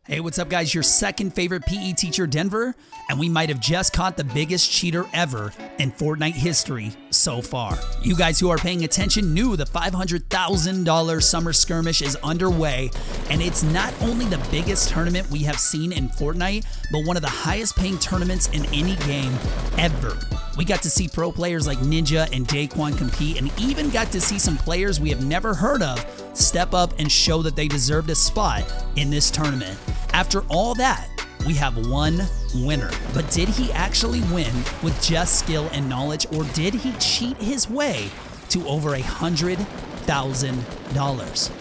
Hey, what's up guys? Your second favorite PE teacher, Denver, and we might have just caught the biggest cheater ever in Fortnite history so far. You guys who are paying attention knew the $500,000 Summer Skirmish is underway, and it's not only the biggest tournament we have seen in Fortnite, but one of the highest paying tournaments in any game ever. We got to see pro players like Ninja and Daquan compete, and even got to see some players we have never heard of step up and show that they deserved a spot in this tournament. After all that, we have one winner. But did he actually win with just skill and knowledge, or did he cheat his way to over $100,000?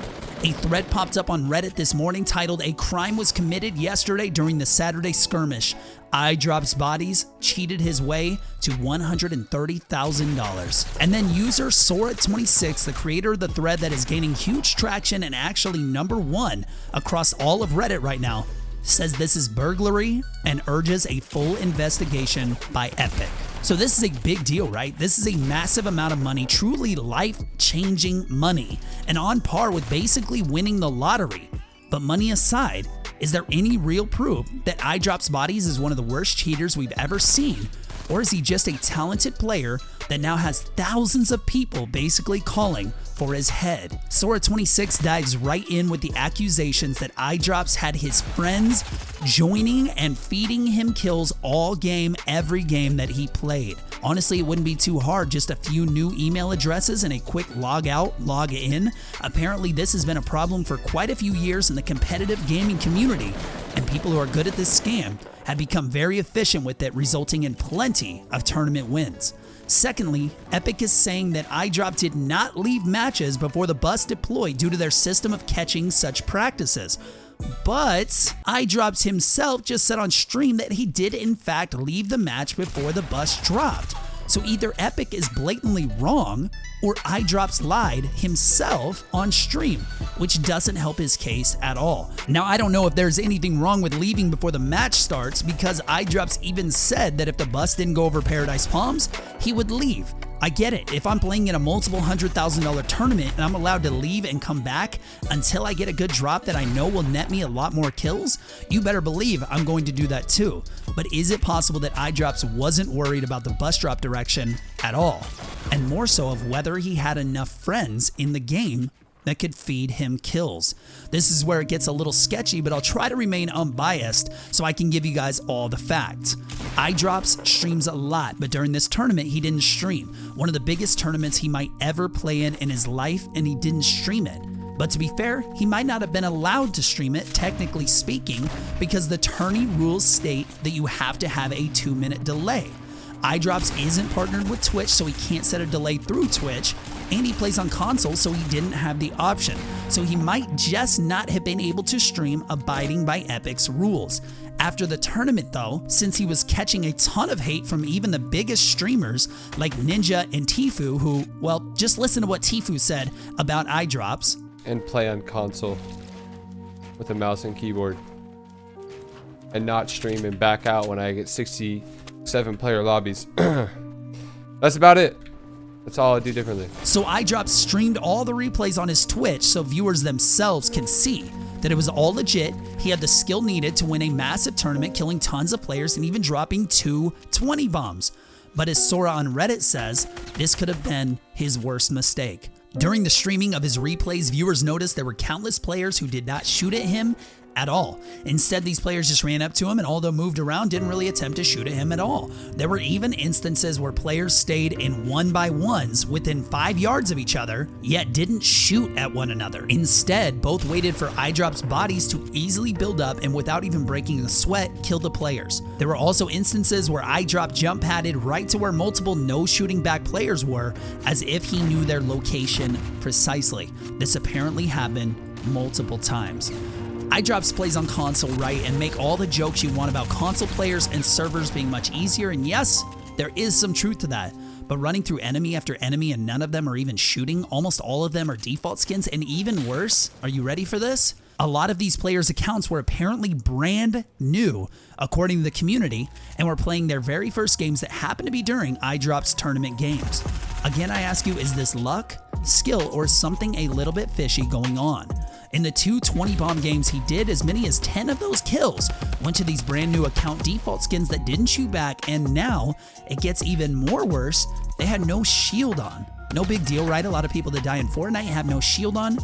A thread popped up on Reddit this morning titled, "A crime was committed yesterday during the Saturday skirmish. Eyedrop's bodies cheated his way to $130,000. And then user Sora26, the creator of the thread that is gaining huge traction and actually #1 across all of Reddit right now, says this is burglary and urges a full investigation by Epic. So this is a big deal, right? This is a massive amount of money, truly life-changing money, and on par with basically winning the lottery. But money aside, is there any real proof that Eyedrop's bodies is one of the worst cheaters we've ever seen? Or is he just a talented player that now has thousands of people basically calling for his head? Sora26 dives right in with the accusations that Eyedrops had his friends joining and feeding him kills all game, every game that he played. Honestly, it wouldn't be too hard, just a few new email addresses and a quick log out, log in. Apparently this has been a problem for quite a few years in the competitive gaming community, and people who are good at this scam have become very efficient with it, resulting in plenty of tournament wins. Secondly, Epic is saying that Eyedrop did not leave matches before the bus deployed due to their system of catching such practices. But Eyedrops himself just said on stream that he did in fact leave the match before the bus dropped. So either Epic is blatantly wrong, or Eyedrops lied himself on stream, which doesn't help his case at all. Now, I don't know if there's anything wrong with leaving before the match starts, because Eyedrops even said that if the bus didn't go over Paradise Palms, he would leave. I get it. If I'm playing in a multiple $100,000 tournament and I'm allowed to leave and come back until I get a good drop that I know will net me a lot more kills, you better believe I'm going to do that too. But is it possible that Eyedrops wasn't worried about the bus drop direction at all? And more so of whether he had enough friends in the game that could feed him kills. This is where it gets a little sketchy, but I'll try to remain unbiased so I can give you guys all the facts. Eyedrops streams a lot, but during this tournament he didn't stream. One of the biggest tournaments he might ever play in his life, and he didn't stream it. But to be fair, he might not have been allowed to stream it, technically speaking, because the tourney rules state that you have to have a 2-minute delay. Eyedrops isn't partnered with Twitch, so he can't set a delay through Twitch, and he plays on console, so he didn't have the option. So he might just not have been able to stream abiding by Epic's rules. After the tournament though, since he was catching a ton of hate from even the biggest streamers like Ninja and Tfue, who, well, just listen to what Tfue said about Eyedrops. And play on console with a mouse and keyboard, and not stream and back out when I get 67 player lobbies. That's about it. That's all I do differently. So Eyedrops streamed all the replays on his Twitch so viewers themselves can see that it was all legit. He had the skill needed to win a massive tournament, killing tons of players and even dropping 2 20 bombs. But as Sora on Reddit says, this could have been his worst mistake. During the streaming of his replays, viewers noticed there were countless players who did not shoot at him at all. Instead, these players just ran up to him and, although moved around, didn't really attempt to shoot at him at all. There were even instances where players stayed in 1-by-1s within 5 yards of each other, yet didn't shoot at one another. Instead, both waited for Eyedrop's bodies to easily build up and, without even breaking a sweat, kill the players. There were also instances where Eyedrop jump padded right to where multiple no shooting back players were, as if he knew their location precisely. This apparently happened multiple times. Eyedrops plays on console, right, and make all the jokes you want about console players and servers being much easier, and yes, there is some truth to that. But running through enemy after enemy and none of them are even shooting, almost all of them are default skins, and even worse, are you ready for this? A lot of these players' accounts were apparently brand new, according to the community, and were playing their very first games that happened to be during Eyedrop's tournament games. Again, I ask you, is this luck, skill, or something a little bit fishy going on? In the two 20-bomb games, he did as many as 10 of those kills went to these brand new account default skins that didn't shoot back, and now it gets even more worse. They had no shield on. No big deal, right? A lot of people that die in Fortnite have no shield on,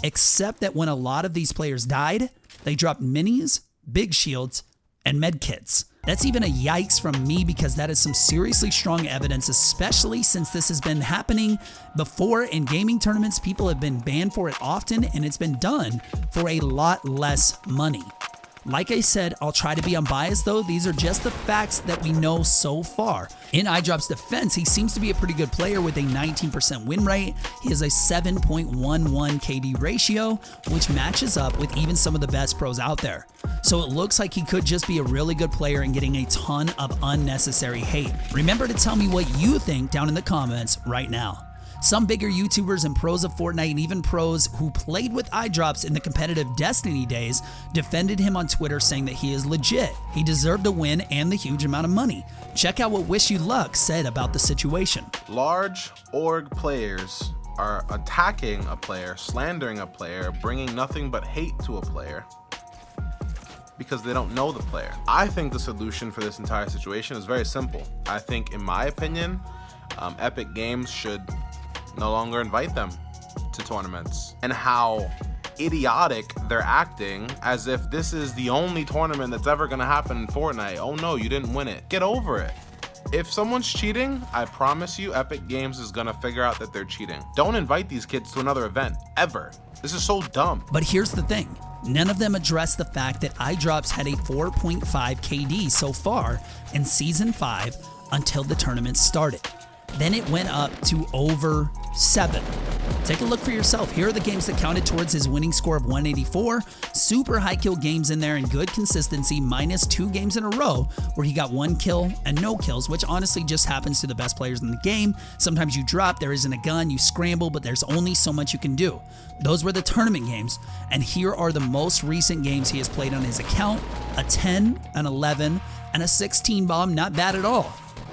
except that when a lot of these players died, they dropped minis, big shields, and med kits. That's even a yikes from me, because that is some seriously strong evidence, especially since this has been happening before in gaming tournaments. People have been banned for it often, and it's been done for a lot less money. Like I said, I'll try to be unbiased though. These are just the facts that we know so far. In iDrop's defense, he seems to be a pretty good player with a 19% win rate. He has a 7.11 KD ratio, which matches up with even some of the best pros out there. So it looks like he could just be a really good player and getting a ton of unnecessary hate. Remember to tell me what you think down in the comments right now. Some bigger YouTubers and pros of Fortnite, and even pros who played with iDrops in the competitive Destiny days, defended him on Twitter, saying that he is legit. He deserved the win and the huge amount of money. Check out what Wish You Luck said about the situation. Large org players are attacking a player, slandering a player, bringing nothing but hate to a player because they don't know the player. I think the solution for this entire situation is very simple. I think, in my opinion, Epic Games should no longer invite them to tournaments. And how idiotic they're acting, as if this is the only tournament that's ever gonna happen in Fortnite. Oh no, you didn't win it. Get over it. If someone's cheating, I promise you Epic Games is gonna figure out that they're cheating. Don't invite these kids to another event, ever. This is so dumb. But here's the thing. None of them address the fact that iDrops had a 4.5 KD so far in Season 5 until the tournament started. Then it went up to over 7. Take a look for yourself. Here are the games that counted towards his winning score of 184. Super high kill games in there and good consistency, minus 2 games in a row where he got 1 kill and no kills, which honestly just happens to the best players in the game. Sometimes you drop, there isn't a gun, you scramble, but there's only so much you can do. Those were the tournament games, and here are the most recent games he has played on his account: a 10, an 11, and a 16 bomb. Not bad at all.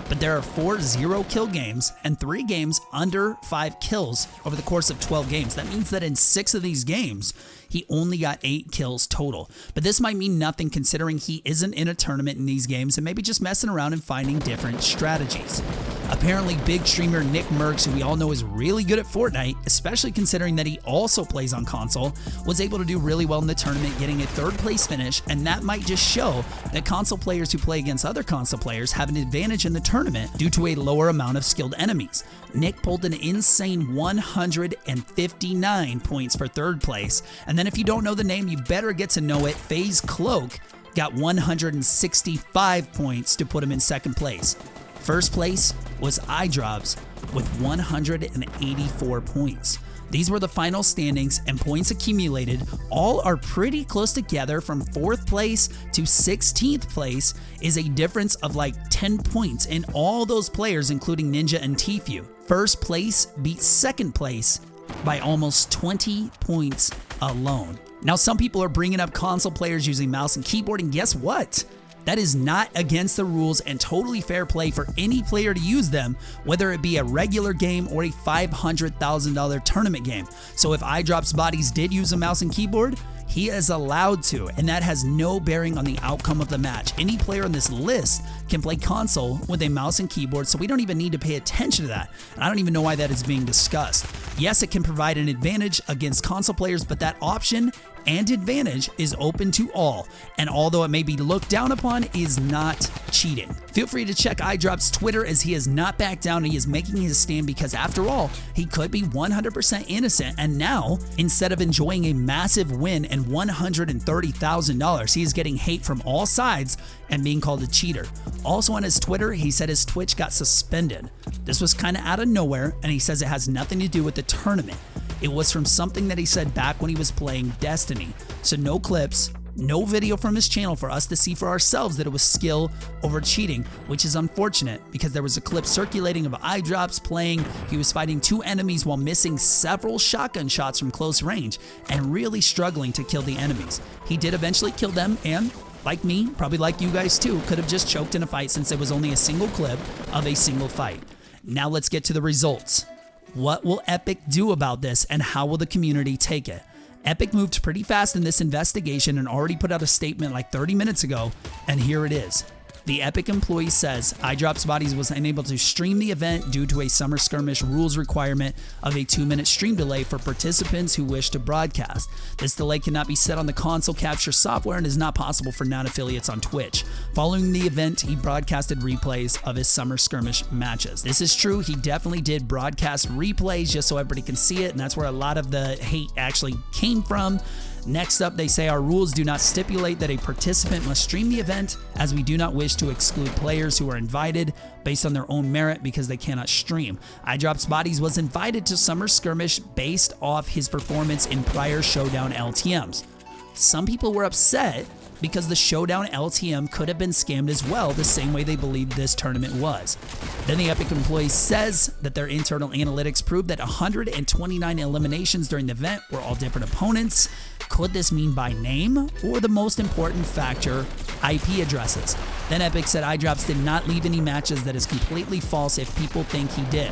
But there are 4 0-kill games and 3 games under 5 kills over the course of 12 games. That means that in 6 of these games, he only got 8 kills total. But this might mean nothing, considering he isn't in a tournament in these games and maybe just messing around and finding different strategies. Apparently, big streamer Nick Merckx, who we all know is really good at Fortnite, especially considering that he also plays on console, was able to do really well in the tournament, getting a 3rd place finish, and that might just show that console players who play against other console players have an advantage in the tournament due to a lower amount of skilled enemies. Nick pulled an insane 159 points for 3rd place, and then if you don't know the name, you better get to know it. FaZe Cloak got 165 points to put him in 2nd place. 1st place was iDrops with 184 points. These were the final standings, and points accumulated all are pretty close together. From 4th place to 16th place is a difference of like 10 points in all those players, including Ninja and Tfue. 1st place beat 2nd place by almost 20 points alone. Now, some people are bringing up console players using mouse and keyboard, and guess what? That is not against the rules and totally fair play for any player to use them, whether it be a regular game or a $500,000 tournament game. So if iDrop's bodies did use a mouse and keyboard, he is allowed to, and that has no bearing on the outcome of the match. Any player on this list can play console with a mouse and keyboard, so we don't even need to pay attention to that. And I don't even know why that is being discussed. Yes, it can provide an advantage against console players, but that option and advantage is open to all, and although it may be looked down upon, is not cheating. Feel free to check iDrop's Twitter, as he has not backed down and he is making his stand, because after all, he could be 100% innocent, and now, instead of enjoying a massive win and $130,000, he is getting hate from all sides and being called a cheater. Also on his Twitter, he said his Twitch got suspended. This was kind of out of nowhere, and he says it has nothing to do with the tournament. It was from something that he said back when he was playing Destiny. So no clips, no video from his channel for us to see for ourselves that it was skill over cheating, which is unfortunate, because there was a clip circulating of iDrops playing. He was fighting 2 enemies while missing several shotgun shots from close range and really struggling to kill the enemies. He did eventually kill them, and like me, probably like you guys too, could have just choked in a fight since it was only a single clip of a single fight. Now let's get to the results. What will Epic do about this, and how will the community take it? Epic moved pretty fast in this investigation and already put out a statement like 30 minutes ago, and here it is. The Epic employee says iDrop's Bodies was unable to stream the event due to a Summer Skirmish rules requirement of a 2-minute stream delay for participants who wish to broadcast. This delay cannot be set on the console capture software and is not possible for non-affiliates on Twitch. Following the event, he broadcasted replays of his Summer Skirmish matches. This is true, he definitely did broadcast replays just so everybody can see it, and that's where a lot of the hate actually came from. Next up, they say our rules do not stipulate that a participant must stream the event, as we do not wish to exclude players who are invited based on their own merit because they cannot stream. iDrop's Bodies was invited to Summer Skirmish based off his performance in prior Showdown LTMs. Some people were upset because the Showdown LTM could have been scammed as well, the same way they believed this tournament was. Then the Epic employee says that their internal analytics proved that 129 eliminations during the event were all different opponents. Could this mean by name, or the most important factor, IP addresses? Then Epic said iDrops did not leave any matches. That is completely false if people think he did.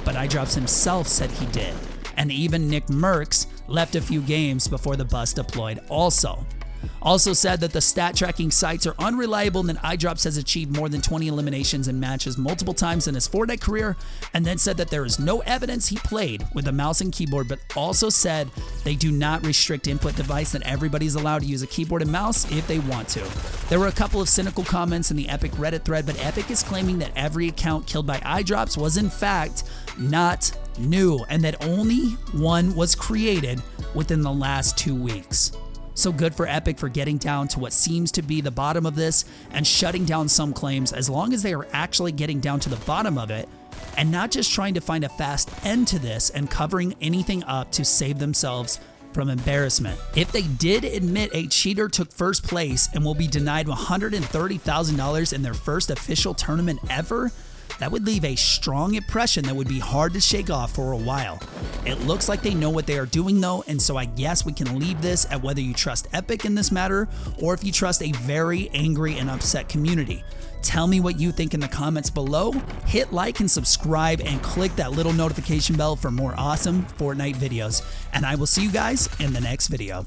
But iDrops himself said he did. And even Nick Merckx left a few games before the bus deployed also said that the stat tracking sites are unreliable and that iDrops has achieved more than 20 eliminations in matches multiple times in his Fortnite career, and then said that there is no evidence he played with a mouse and keyboard, but also said they do not restrict input device, that everybody's allowed to use a keyboard and mouse if they want to. There were a couple of cynical comments in the Epic Reddit thread, but Epic is claiming that every account killed by iDrops was in fact not new, and that only one was created within the last 2 weeks. So good for Epic for getting down to what seems to be the bottom of this and shutting down some claims, as long as they are actually getting down to the bottom of it and not just trying to find a fast end to this and covering anything up to save themselves from embarrassment. If they did admit a cheater took first place and will be denied $130,000 in their first official tournament ever, that would leave a strong impression that would be hard to shake off for a while. It looks like they know what they are doing though, and so I guess we can leave this at whether you trust Epic in this matter or if you trust a very angry and upset community. Tell me what you think in the comments below. Hit like and subscribe and click that little notification bell for more awesome Fortnite videos. And I will see you guys in the next video.